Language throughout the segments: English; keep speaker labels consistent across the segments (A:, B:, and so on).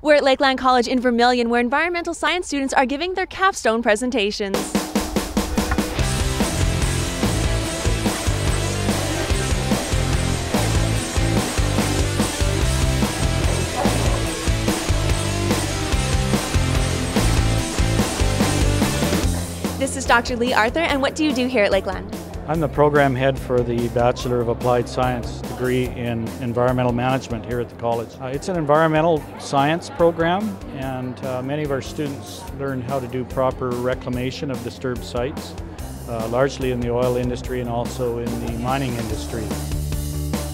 A: We're at Lakeland College in Vermilion, where environmental science students are giving their capstone presentations. This is Dr. Lee Arthur, and what do you do here at Lakeland?
B: I'm the program head for the Bachelor of Applied Science degree in Environmental Management here at the college. It's an environmental science program, and many of our students learn how to do proper reclamation of disturbed sites, largely in the oil industry and also in the mining industry.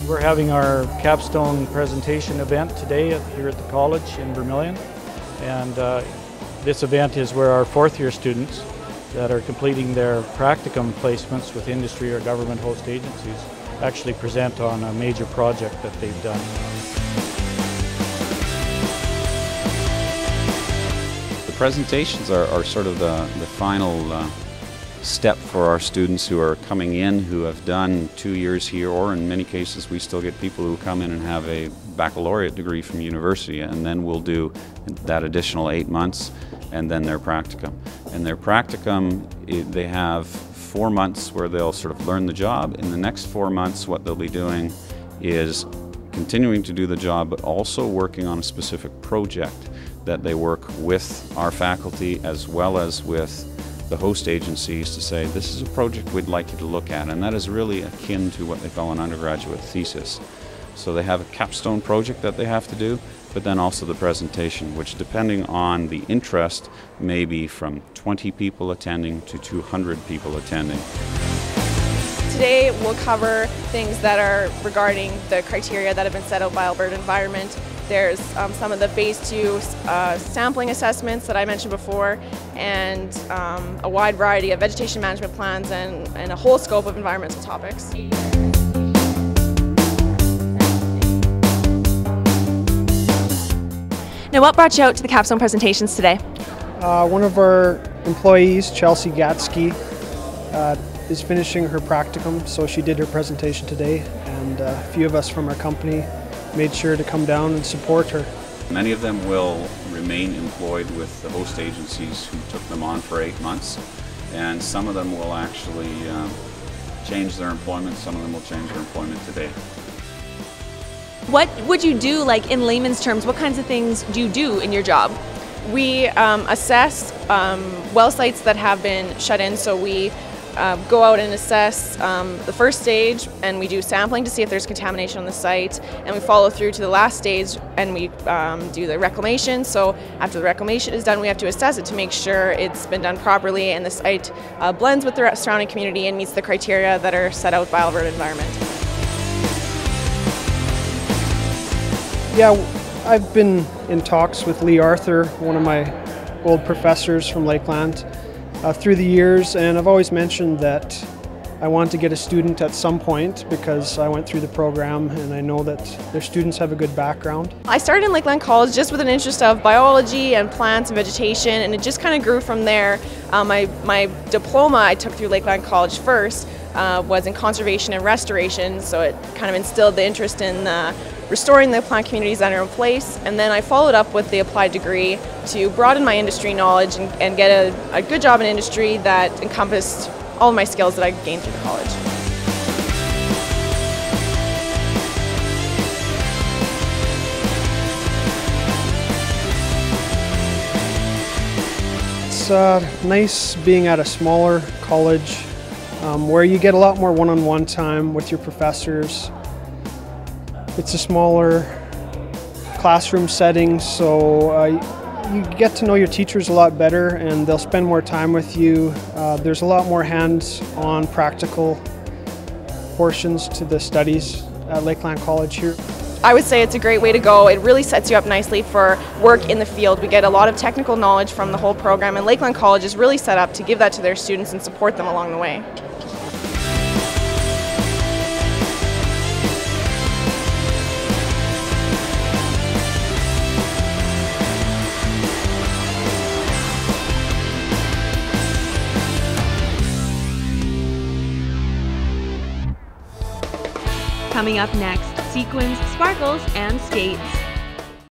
B: We're having our capstone presentation event today here at the college in Vermilion, and this event is where our fourth-year students that are completing their practicum placements with industry or government host agencies actually present on a major project that they've done.
C: The presentations are sort of the final step for our students who are coming in, who have done 2 years here, or in many cases we still get people who come in and have a baccalaureate degree from university, and then we'll do that additional 8 months and then their practicum. And their practicum, they have 4 months where they'll sort of learn the job. In the next 4 months, what they'll be doing is continuing to do the job, but also working on a specific project that they work with our faculty as well as with the host agencies to say, this is a project we'd like you to look at, and that is really akin to what they call an undergraduate thesis. So they have a capstone project that they have to do, but then also the presentation, which depending on the interest may be from 20 people attending to 200 people attending.
D: Today we'll cover things that are regarding the criteria that have been set out by Alberta Environment. There's some of the Phase 2 sampling assessments that I mentioned before, and a wide variety of vegetation management plans and a whole scope of environmental topics.
A: Now, what brought you out to the capstone presentations today?
E: One of our employees, Chelsea Gatsky, is finishing her practicum, so she did her presentation today, and a few of us from our company made sure to come down and support her.
C: Many of them will remain employed with the host agencies who took them on for 8 months, and some of them will actually change their employment, some of them will change their employment today.
A: What would you do, like in layman's terms, what kinds of things do you do in your job?
D: We assess well sites that have been shut in, so we go out and assess the first stage, and we do sampling to see if there's contamination on the site, and we follow through to the last stage and we do the reclamation. So after the reclamation is done, we have to assess it to make sure it's been done properly and the site blends with the surrounding community and meets the criteria that are set out by Alberta Environment.
E: Yeah, I've been in talks with Lee Arthur, one of my old professors from Lakeland, through the years, and I've always mentioned that I want to get a student at some point because I went through the program and I know that their students have a good background.
D: I started in Lakeland College just with an interest of biology and plants and vegetation, and it just kind of grew from there. My diploma I took through Lakeland College first was in conservation and restoration, so it kind of instilled the interest in restoring the plant communities that are in place, and then I followed up with the applied degree to broaden my industry knowledge and get a good job in industry that encompassed all of my skills that I gained through the college.
E: It's nice being at a smaller college where you get a lot more one-on-one time with your professors. It's a smaller classroom setting, so you get to know your teachers a lot better and they'll spend more time with you. There's a lot more hands-on practical portions to the studies at Lakeland College here.
D: I would say it's a great way to go. It really sets you up nicely for work in the field. We get a lot of technical knowledge from the whole program, and Lakeland College is really set up to give that to their students and support them along the way.
A: Coming up next, sequins, sparkles, and skates.